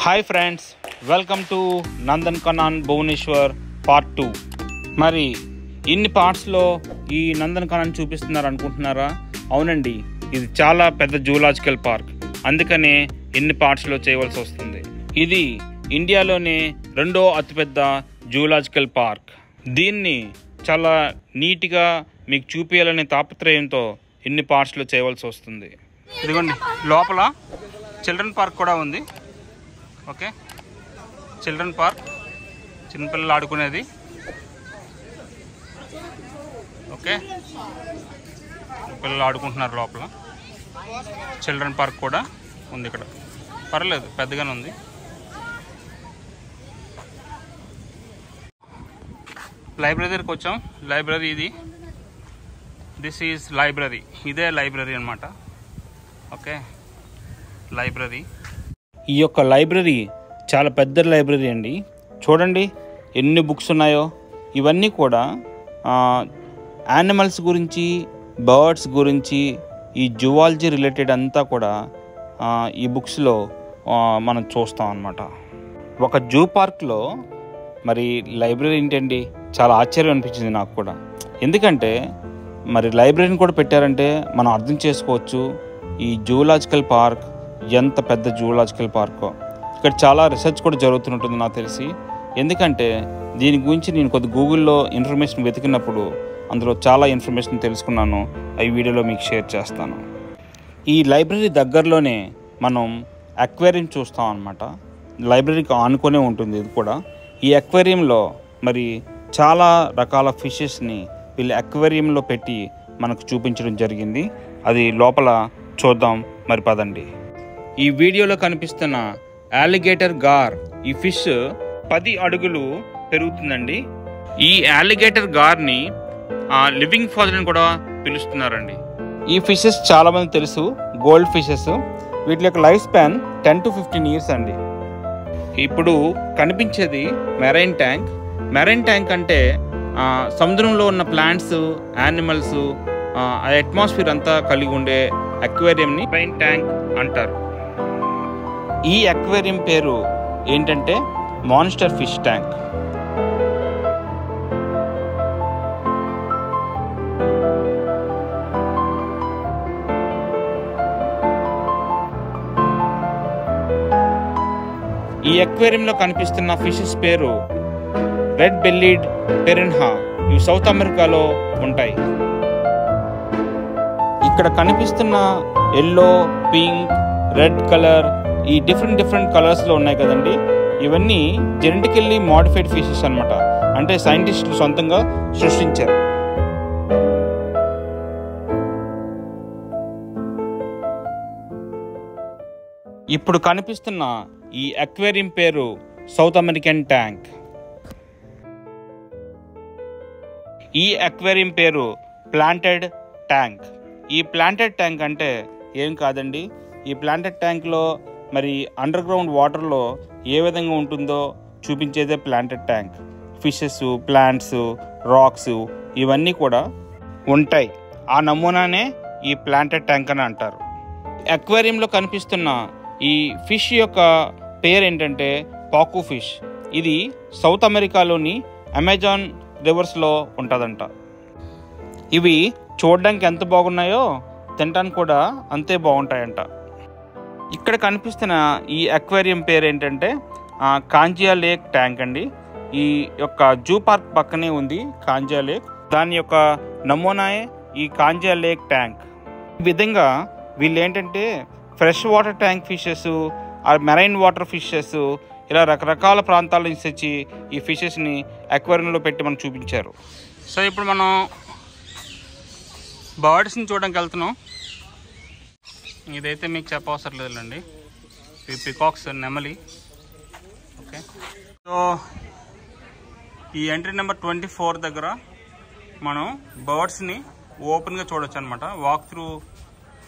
Hi friends, welcome to Nandankanan Bhubaneswar part 2. మరి ఇన్ని పార్ట్స్లో ఈ నందన్కనన్ చూపిస్తున్నారు అనుకుంటున్నారా? అవునండి, ఇది చాలా పెద్ద జూలాజికల్ పార్క్, అందుకనే ఇన్ని పార్ట్స్లో చేయవలసి వస్తుంది. ఇది ఇండియాలోనే రెండో అతిపెద్ద జూలాజికల్ పార్క్. దీన్ని చాలా నీట్గా మీకు చూపించాలనే తాపత్రయంతో ఇన్ని పార్ట్స్లో చేయవలసి వస్తుంది. ఇదిగోండి, లోపల చిల్డ్రన్ పార్క్ కూడా ఉంది. ఓకే, చిల్డ్రన్ పార్క్, చిన్నపిల్లలు ఆడుకునేది. ఓకే, పిల్లలు ఆడుకుంటున్నారు లోపల. చిల్డ్రన్ పార్క్ కూడా ఉంది ఇక్కడ, పర్లేదు పెద్దగానే ఉంది. లైబ్రరీ దగ్గరికి వచ్చాం. లైబ్రరీ ఇది, దిస్ ఈజ్ లైబ్రరీ. ఇదే లైబ్రరీ అన్నమాట. Okay, library. ఈ యొక్క లైబ్రరీ చాలా పెద్ద లైబ్రరీ అండి. చూడండి ఎన్ని బుక్స్ ఉన్నాయో. ఇవన్నీ కూడా యానిమల్స్ గురించి, బర్డ్స్ గురించి, ఈ జువాలజీ రిలేటెడ్ అంతా కూడా ఈ బుక్స్లో మనం చూస్తాం అన్నమాట. ఒక జూ పార్క్లో మరి లైబ్రరీ ఏంటండి, చాలా ఆశ్చర్యం అనిపించింది నాకు కూడా. ఎందుకంటే మరి లైబ్రరీని కూడా పెట్టారంటే మనం అర్థం చేసుకోవచ్చు ఈ జూలాజికల్ పార్క్ ఎంత పెద్ద జూలాజికల్ పార్కో. ఇక్కడ చాలా రీసెర్చ్ కూడా జరుగుతుంటుంది నాకు తెలిసి. ఎందుకంటే దీని గురించి నేను కొద్ది గూగుల్లో ఇన్ఫర్మేషన్ వెతికినప్పుడు అందులో చాలా ఇన్ఫర్మేషన్ తెలుసుకున్నాను. ఈ వీడియోలో మీకు షేర్ చేస్తాను. ఈ లైబ్రరీ దగ్గరలోనే మనం అక్వేరియం చూస్తాం అన్నమాట. లైబ్రరీకి ఆనుకొనే ఉంటుంది ఇది కూడా. ఈ అక్వేరియంలో మరి చాలా రకాల ఫిషెస్ని వీళ్ళు అక్వేరియంలో పెట్టి మనకు చూపించడం జరిగింది. అది లోపల చూద్దాం మరి, పదండి. ఈ వీడియోలో కనిపిస్తున్న అలిగేటర్ గార్, ఈ ఫిష్ 10 అడుగులు పెరుగుతుందండి. ఈ అలిగేటర్ గార్ని లివింగ్ ఫాజల్ అని కూడా పిలుస్తున్నారండి. ఈ ఫిషెస్ చాలా మంది తెలుసు, గోల్డ్ ఫిషెస్. వీటి యొక్క లైఫ్ స్పాన్ 10 to 15 years అండి. ఇప్పుడు కనిపించేది మెరైన్ ట్యాంక్. మెరైన్ ట్యాంక్ అంటే సముద్రంలో ఉన్న ప్లాంట్స్, యానిమల్స్, ఆ అట్మాస్ఫియర్ అంతా కలిగి ఉండే అక్వేరియంని మెరైన్ ట్యాంక్ అంటారు. ఈ అక్వేరియం పేరు ఏంటంటే మాన్స్టర్ ఫిష్ ట్యాంక్. ఈ అక్వేరియంలో కనిపిస్తున్న ఫిషెస్ పేరు రెడ్ బెల్లీడ్ పెరెన్హా. ఇవి సౌత్ అమెరికాలో ఉంటాయి. ఇక్కడ కనిపిస్తున్న ఎల్లో, పింక్, రెడ్ కలర్, ఈ డిఫరెంట్ కలర్స్లో ఉన్నాయి కదండి. ఇవన్నీ జెనెటికల్లీ మోడిఫైడ్ ఫిషెస్ అన్నమాట. అంటే సైంటిస్టులు సొంతంగా సృష్టించారు. ఇప్పుడు కనిపిస్తున్న ఈ అక్వేరియం పేరు సౌత్ అమెరికన్ ట్యాంక్. ఈ అక్వేరియం పేరు ప్లాంటెడ్ ట్యాంక్. ఈ ప్లాంటెడ్ ట్యాంక్ అంటే ఏం కాదండి, ఈ ప్లాంటెడ్ ట్యాంక్లో మరి అండర్ గ్రౌండ్ వాటర్లో ఏ విధంగా ఉంటుందో చూపించేదే planted tank. Fishes, plants, rocks ఇవన్నీ కూడా ఉంటాయి. ఆ నమూనానే ఈ ప్లాంటెడ్ ట్యాంక్ అని అంటారు. అక్వేరియంలో కనిపిస్తున్న ఈ ఫిష్ యొక్క పేరు ఏంటంటే పాకు ఫిష్. ఇది సౌత్ అమెరికాలోని అమెజాన్ రివర్స్లో ఉంటుందంట. ఇవి చూడడానికి ఎంత బాగున్నాయో తినడానికి కూడా అంతే బాగుంటాయంట. ఇక్కడ కనిపిస్తున్న ఈ అక్వేరియం పేరు ఏంటంటే కాంజియా లేక్ ట్యాంక్ అండి. ఈ యొక్క జూ పార్క్ పక్కనే ఉంది కాంజియా లేక్. దాని యొక్క నమూనాయే ఈ కాంజియా లేక్ ట్యాంక్. ఈ విధంగా వీళ్ళు ఏంటంటే fresh water tank fishes, marine water fishes, ఇలా రకరకాల ప్రాంతాల నుంచి తెచ్చి ఈ ఫిషెస్ని అక్వేరియంలో పెట్టి మనకు చూపించారు. సో ఇప్పుడు మనం బర్డ్స్ని చూడడానికి వెళ్తున్నాం. ఇదైతే మీకు చెప్పవసరం లేదండి, ఈ పికాక్స్, నెమలి. ఓకే, సో ఈ ఎంట్రీ నెంబర్ 24 దగ్గర మనం బర్డ్స్ని ఓపెన్గా చూడొచ్చు అనమాట. వాక్ త్రూ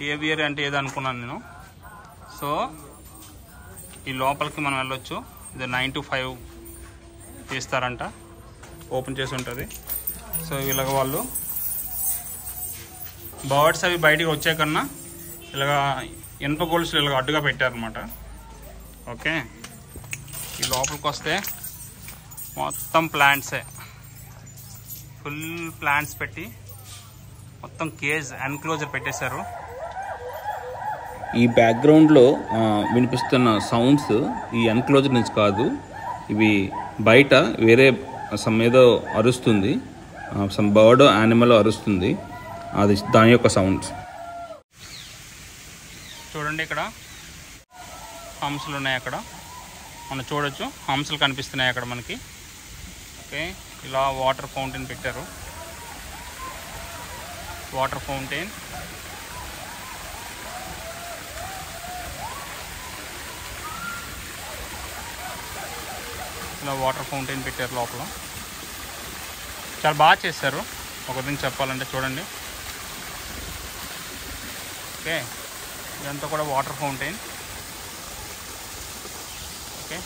ఏవియర్ అంటే ఏదో అనుకున్నాను నేను. సో ఈ లోపలికి మనం వెళ్ళొచ్చు. ఇది 9 to 5 తీస్తారంట, ఓపెన్ చేసి ఉంటుంది. సో ఇలాగ వాళ్ళు బర్డ్స్ అవి బయటికి వచ్చే కన్నా ఇలాగా ఇనుప గొలుసులు ఇలాగ అడ్డుగా పెట్టారనమాట. ఓకే, ఈ లోపలికి వస్తే మొత్తం ప్లాంట్సే, ఫుల్ ప్లాంట్స్ పెట్టి మొత్తం కేజ్ ఎన్క్లోజర్ పెట్టేశారు. ఈ బ్యాక్గ్రౌండ్లో వినిపిస్తున్న సౌండ్స్ ఈ ఎన్క్లోజర్ నుంచి కాదు, ఇవి బయట వేరే సమ్ ఏదో అరుస్తుంది, సమ్ బర్డ్ యానిమల్ అరుస్తుంది, అది దాని యొక్క సౌండ్స్. చూడండి ఇక్కడ హంసలు ఉన్నాయి, అక్కడ మనం చూడొచ్చు హంసలు కనిపిస్తున్నాయి అక్కడ మనకి. ఓకే, ఇలా వాటర్ ఫౌంటైన్ పెట్టారు, వాటర్ ఫౌంటైన్. ఇలా వాటర్ ఫౌంటైన్ పెట్టారు లోపల, చాలా బాగా చేశారు ఒక విధంగా చెప్పాలంటే. చూడండి, ఓకే, ఇదంతా కూడా వాటర్ ఫౌంటైన్. ఓకే,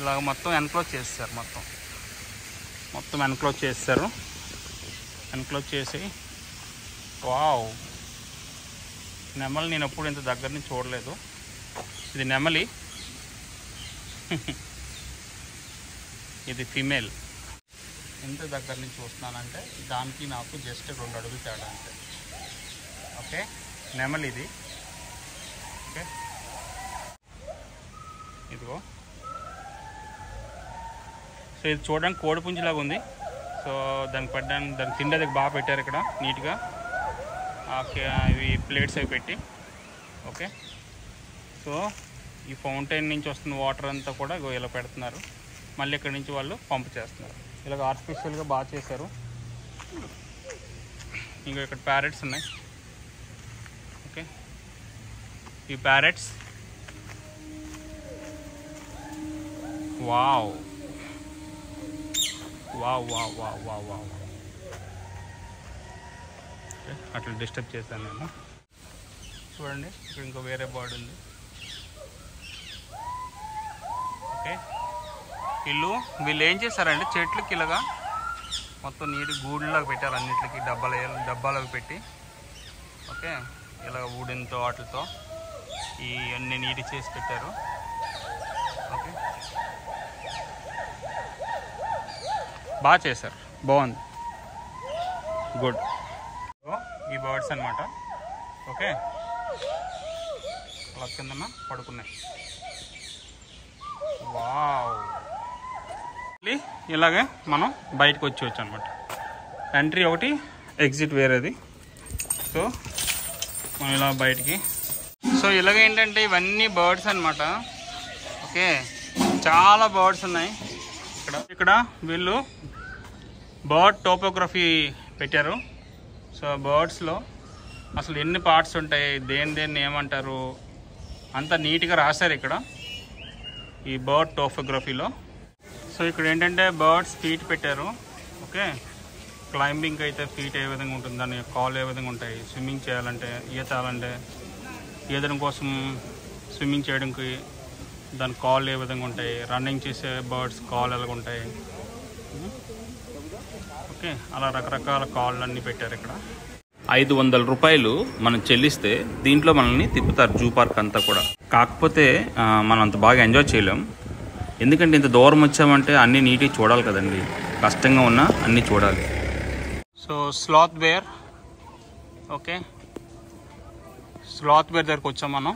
ఇలాగ మొత్తం ఎన్క్లోజ్ చేస్తారు, మొత్తం ఎన్క్లోజ్ చేస్తారు. ఎన్క్లోజ్ చేసి, వావ్, నెమలి నేను ఎప్పుడు ఇంత దగ్గర నుంచి చూడలేదు. ఇది నెమలి, ఇది ఫీమేల్. ఎంత దగ్గర నుంచి చూస్తున్నానంటే దానికి నాకు జస్ట్ 2 అడుగులు తేడా అంతే. ఓకే, నెమలి ఇది. ఓకే, ఇదిగో. సో ఇది చూడడానికి కోడిపుంజిలాగా ఉంది. సో దానికి పెట్టడానికి, దానికి తిండేది బాగా పెట్టారు ఇక్కడ నీట్గా, ఇవి ప్లేట్స్ అవి పెట్టి. ఓకే, సో ఈ ఫౌంటైన్ నుంచి వస్తున్న వాటర్ అంతా కూడా ఇలా పెడుతున్నారు, మళ్ళీ ఇక్కడ నుంచి వాళ్ళు పంప్ చేస్తున్నారు. ఇలాగ ఆర్టిఫిషియల్గా బాగా చేశారు. ఇంకా ఇక్కడ ప్యారెట్స్ ఉన్నాయి. ఓకే, ఈ parrots, wow wow wow wow wow wow. Okay, అట్లా డిస్టర్బ్ చేశాను నేను. చూడండి ఇక్కడ ఇంకో వేరే బర్డ్ ఉంది. ఓకే, వీళ్ళు ఏం చేశారంటే చెట్లకి ఇలాగా మొత్తం నీటి గూడులాగా పెట్టారు, అన్నిటికి డబ్బాలకు పెట్టి. ఓకే, ఇలాగ వుడెన్తో వాటితో ఈ అన్ని నీటి చేసి పెట్టారు. ఓకే, బాగా చేశారు, బాగుంది, గుడ్. ఈ బర్డ్స్ అన్నమాట. ఓకే, అలా కిందన పడుకున్నాయి. వావ్, ఇలాగే మనం బయటకు వచ్చేవచ్చు అనమాట. ఎంట్రీ ఒకటి, ఎగ్జిట్ వేరేది. సో మనం ఇలా బయటికి. సో ఇలాగ ఏంటంటే ఇవన్నీ బర్డ్స్ అనమాట. ఓకే, చాలా బర్డ్స్ ఉన్నాయి ఇక్కడ. వీళ్ళు బర్డ్ టోపోగ్రఫీ పెట్టారు. సో బర్డ్స్లో అసలు ఎన్ని పార్ట్స్ ఉంటాయి, దేన్ని ఏమంటారు, అంతా నీట్గా రాశారు ఇక్కడ ఈ బర్డ్ టోపోగ్రఫీలో. సో ఇక్కడ ఏంటంటే బర్డ్స్ ఫీట్ పెట్టారు. ఓకే, క్లైంబింగ్ అయితే ఫీట్ ఏ విధంగా ఉంటుంది, దాని కాల్ ఏ విధంగా ఉంటాయి, స్విమ్మింగ్ చేయాలంటే, ఈదడం కోసం స్విమ్మింగ్ చేయడానికి దాని కాల్ ఏ విధంగా ఉంటాయి, రన్నింగ్ చేసే బర్డ్స్ కాల్ ఎలాగ ఉంటాయి. ఓకే, అలా రకరకాల కాళ్ళు అన్నీ పెట్టారు ఇక్కడ. 500 రూపాయలు మనం చెల్లిస్తే దీంట్లో మనల్ని తిప్పుతారు జూ పార్క్ అంతా కూడా. కాకపోతే మనం అంత బాగా ఎంజాయ్ చేయలేం, ఎందుకంటే ఇంత దూరం వచ్చామంటే అన్నీ నీట్గా చూడాలి కదండి, కష్టంగా ఉన్నా అన్నీ చూడాలి. So sloth bear. Okay, sloth bear దగ్గరకు వచ్చాం మనం.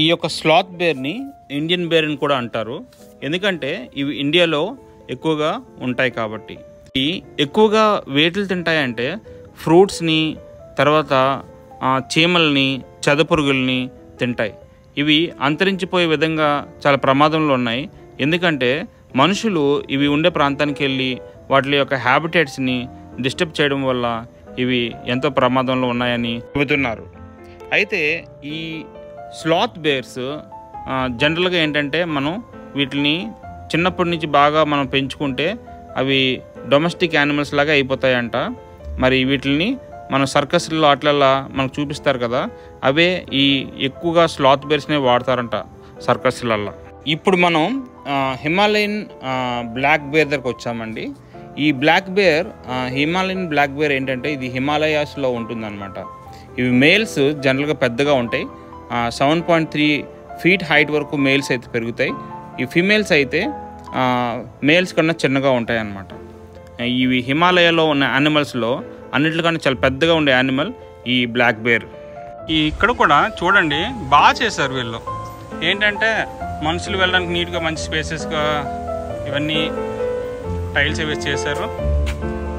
ఈ యొక్క స్లాత్ బేర్ని ఇండియన్ బేర్ అని కూడా అంటారు, ఎందుకంటే ఇవి ఇండియాలో ఎక్కువగా ఉంటాయి కాబట్టి. ఇవి ఎక్కువగా వేటిలు తింటాయంటే ఫ్రూట్స్ని, తర్వాత చీమల్ని, చెదపురుగుల్ని తింటాయి. ఇవి అంతరించిపోయే విధంగా చాలా ప్రమాదంలో ఉన్నాయి, ఎందుకంటే మనుషులు ఇవి ఉండే ప్రాంతానికి వెళ్ళి వాటి యొక్క హ్యాబిటేట్స్ని డిస్టర్బ్ చేయడం వల్ల ఇవి ఎంతో ప్రమాదంలో ఉన్నాయని చెబుతున్నారు. అయితే ఈ స్లాత్ బేర్స్ జనరల్గా ఏంటంటే మనం వీటిని చిన్నప్పటి నుంచి బాగా మనం పెంచుకుంటే అవి డొమెస్టిక్ యానిమల్స్ లాగా అయిపోతాయంట. మరి వీటిని మనం సర్కస్లో అట్లలా మనకు చూపిస్తారు కదా, అవే ఈ ఎక్కువగా స్లాత్ బేర్స్నే వాడతారంట సర్కస్లల్లో. ఇప్పుడు మనం హిమాలయన్ బ్లాక్ బేర్ దగ్గరకు వచ్చామండి. ఈ black bear, Himalayan black bear ఏంటంటే ఇది హిమాలయాస్లో ఉంటుందన్నమాట. ఇవి మేల్స్ జనరల్గా పెద్దగా ఉంటాయి, 7.3 ఫీట్ హైట్ వరకు మేల్స్ అయితే పెరుగుతాయి. ఈ ఫీమేల్స్ అయితే మేల్స్ కన్నా చిన్నగా ఉంటాయి అన్నమాట. ఇవి హిమాలయాలో ఉన్న యానిమల్స్లో అన్నిటికన్నా చాలా పెద్దగా ఉండే యానిమల్ ఈ బ్లాక్ బేర్. ఇక్కడ కూడా చూడండి బాగా చేశారు వీళ్ళు. ఏంటంటే మనుషులు వెళ్ళడానికి నీట్గా మంచి స్పేసెస్గా ఇవన్నీ టైల్స్ అవి చేశారు.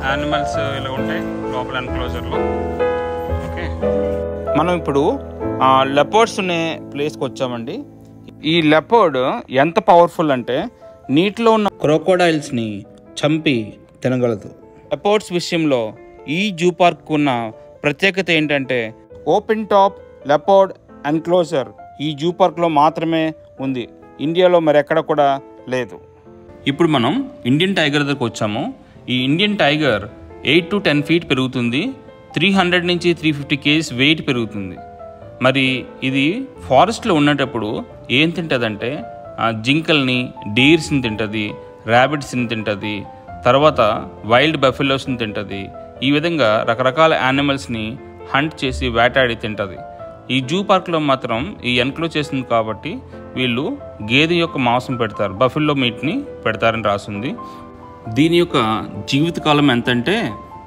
యానిమల్స్ ఇలా ఉంటాయి లోపల ఎన్క్లోజర్లో. ఓకే, మనం ఇప్పుడు లెపర్డ్స్ ఉండే ప్లేస్కి వచ్చామండి. ఈ లెపర్డ్ ఎంత పవర్ఫుల్ అంటే నీటిలో ఉన్న క్రోకోడైల్స్ని చంపి తినగలదు. లెపర్డ్స్ విషయంలో ఈ జూ పార్క్ ఉన్న ప్రత్యేకత ఏంటంటే ఓపెన్ టాప్ లెపర్డ్ ఎన్క్లోజర్ ఈ జూ పార్క్లో మాత్రమే ఉంది. ఇండియాలో మరెక్కడ కూడా లేదు. ఇప్పుడు మనం ఇండియన్ టైగర్ దగ్గరకు వచ్చాము. ఈ ఇండియన్ టైగర్ 8 to 10 feet పెరుగుతుంది. 300 నుంచి 350 kgs వెయిట్ పెరుగుతుంది. మరి ఇది ఫారెస్ట్లో ఉన్నప్పుడు ఏం తింటుందంటే జింకల్ని, డీర్స్ని తింటుంది, ర్యాబిట్స్ని తింటుంది, తర్వాత వైల్డ్ బఫెలోస్ని తింటుంది. ఈ విధంగా రకరకాల యానిమల్స్ని హంట్ చేసి వేటాడి తింటుంది. ఈ జూ పార్క్లో మాత్రం ఈ ఎన్క్లోజ్ చేసింది కాబట్టి వీళ్ళు గేదె యొక్క మాంసం పెడతారు, బఫెల్లో మీట్ని పెడతారని రాసింది. దీని యొక్క జీవితకాలం ఎంతంటే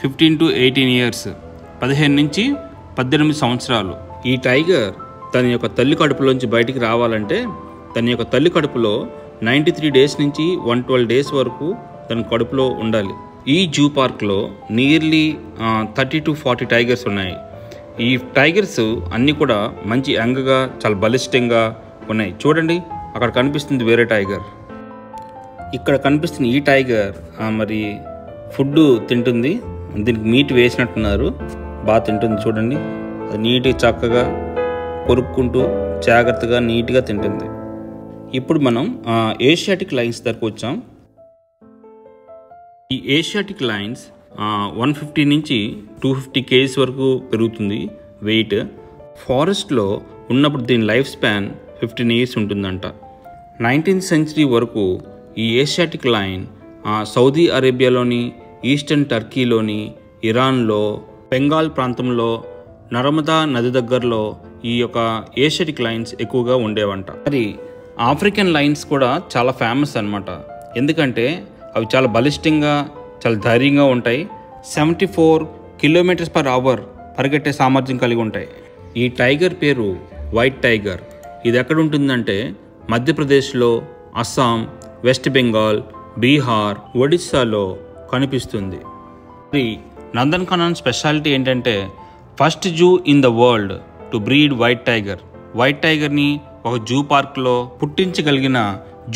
15 to 18 years, 15 నుంచి 18 సంవత్సరాలు. ఈ టైగర్ తన యొక్క తల్లి కడుపులోంచి బయటికి రావాలంటే తన యొక్క తల్లి కడుపులో 93 days నుంచి 112 days వరకు తన కడుపులో ఉండాలి. ఈ జూ పార్క్లో నియర్లీ 30 to 40 టైగర్స్ ఉన్నాయి. ఈ టైగర్స్ అన్నీ కూడా మంచి యంగ్గా చాలా బలిష్టంగా ఉన్నాయి. చూడండి, అక్కడ కనిపిస్తుంది వేరే టైగర్, ఇక్కడ కనిపిస్తుంది ఈ టైగర్. మరి ఫుడ్ తింటుంది, దీనికి మీట్ వేసినట్టున్నారు, బాగా తింటుంది. చూడండి, అది నీట్గా చక్కగా కొరుక్కుంటూ జాగ్రత్తగా నీట్గా తింటుంది. ఇప్పుడు మనం ఏషియాటిక్ లైన్స్ దగ్గరకు వచ్చాం. ఈ ఏషియాటిక్ లైన్స్ 150 నుంచి 250 kgs వరకు పెరుగుతుంది వెయిట్. ఫారెస్ట్లో ఉన్నప్పుడు దీని లైఫ్ స్పాన్ 15 years ఉంటుందంట. 19th century వరకు ఈ ఏషియాటిక్ లైన్ సౌదీ అరేబియాలోని, ఈస్టర్న్ టర్కీలోని, ఇరాన్లో, బెంగాల్ ప్రాంతంలో, నర్మదా నది దగ్గరలో ఈ యొక్క ఏషియాటిక్ లైన్స్ ఎక్కువగా ఉండేవంట. మరి ఆఫ్రికన్ లైన్స్ కూడా చాలా ఫేమస్ అన్నమాట. ఎందుకంటే అవి చాలా బలిష్టంగా, చాలా ధైర్యంగా ఉంటాయి. 74 km/h పరిగెట్టే సామర్థ్యం కలిగి ఉంటాయి. ఈ టైగర్ పేరు వైట్ టైగర్. ఇది ఎక్కడ ఉంటుందంటే మధ్యప్రదేశ్లో, అస్సాం, వెస్ట్ బెంగాల్, బీహార్, ఒడిస్సాలో కనిపిస్తుంది. మరి నందన్కానన్ స్పెషాలిటీ ఏంటంటే first zoo in the world to breed white tiger. White టైగర్ని ఒక జూ పార్క్లో పుట్టించగలిగిన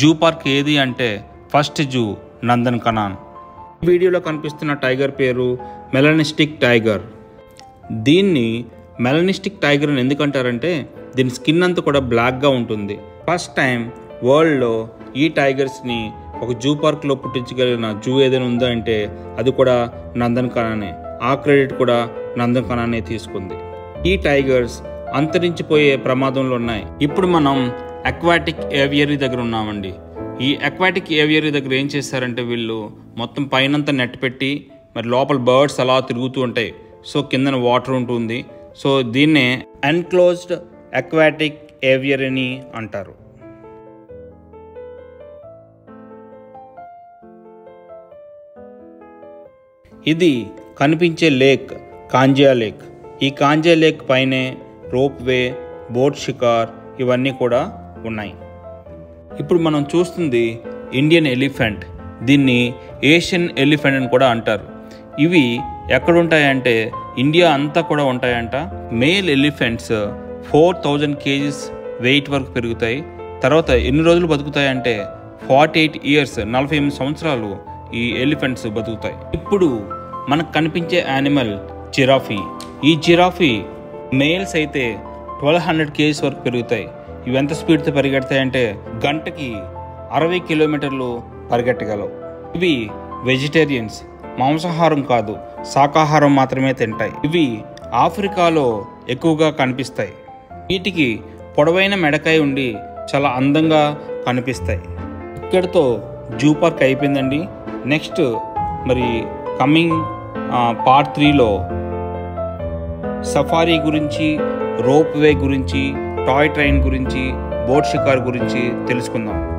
జూ పార్క్ ఏది అంటే ఫస్ట్ జూ నందన్కానన్. వీడియోలో కనిపిస్తున్న టైగర్ పేరు మెలనిస్టిక్ టైగర్. దీన్ని మెలనిస్టిక్ టైగర్ అని ఎందుకంటారంటే దీని స్కిన్ అంతా కూడా బ్లాక్గా ఉంటుంది. ఫస్ట్ టైం వరల్డ్లో ఈ టైగర్స్ని ఒక జూ పార్క్లో పుట్టించగలిగిన జూ ఏదైనా ఉందా అంటే అది కూడా నందన్కాననే. ఆ క్రెడిట్ కూడా నందన్కాననే తీసుకుంది. ఈ టైగర్స్ అంతరించిపోయే ప్రమాదంలో ఉన్నాయి. ఇప్పుడు మనం అక్వాటిక్ ఏవియరీ దగ్గర ఉన్నామండి. ఈ అక్వాటిక్ ఏవియరీ దగ్గర ఏం చేస్తారంటే వీళ్ళు మొత్తం పైనంతా నెట్ పెట్టి మరి లోపల బర్డ్స్ అలా తిరుగుతూ ఉంటాయి. సో కిందన వాటర్ ఉంటుంది. సో దీన్నే ఎన్క్లోజ్డ్ అక్వాటిక్ ఏవియరీని అంటారు. ఇది కనిపించే లేక్ కాంజియా లేక్. ఈ కాంజియా లేక్ పైనే రోప్ వే, బోట్ షికార్ ఇవన్నీ కూడా ఉన్నాయి. ఇప్పుడు మనం చూస్తుంది ఇండియన్ ఎలిఫెంట్. దీన్ని ఏషియన్ ఎలిఫెంట్ అని కూడా అంటారు. ఇవి ఎక్కడుంటాయంటే ఇండియా అంతా కూడా ఉంటాయంట. మేల్ ఎలిఫెంట్స్ 4000 kgs వెయిట్ వరకు పెరుగుతాయి. తర్వాత ఎన్ని రోజులు బతుకుతాయంటే 48 years, 48 సంవత్సరాలు ఈ ఎలిఫెంట్స్ బతుకుతాయి. ఇప్పుడు మనకు కనిపించే యానిమల్ జిరాఫీ. ఈ జిరాఫీ మేల్స్ అయితే 1200 kgs వరకు పెరుగుతాయి. ఇవి ఎంత స్పీడ్తో పరిగెడతాయంటే గంటకి 60 kilometers పరిగెట్టగలవు. ఇవి వెజిటేరియన్స్, మాంసాహారం కాదు, శాకాహారం మాత్రమే తింటాయి. ఇవి ఆఫ్రికాలో ఎక్కువగా కనిపిస్తాయి. వీటికి పొడవైన మెడకాయ ఉండి చాలా అందంగా కనిపిస్తాయి. ఇక్కడితో జూ పార్క్ అయిపోయిందండి. నెక్స్ట్ మరి కమింగ్ పార్ట్ 3లో సఫారీ గురించి, రోప్ వే గురించి, టాయ్ ట్రైన్ గురించి, బోట్ షికారు గురించి తెలుసుకుందాం.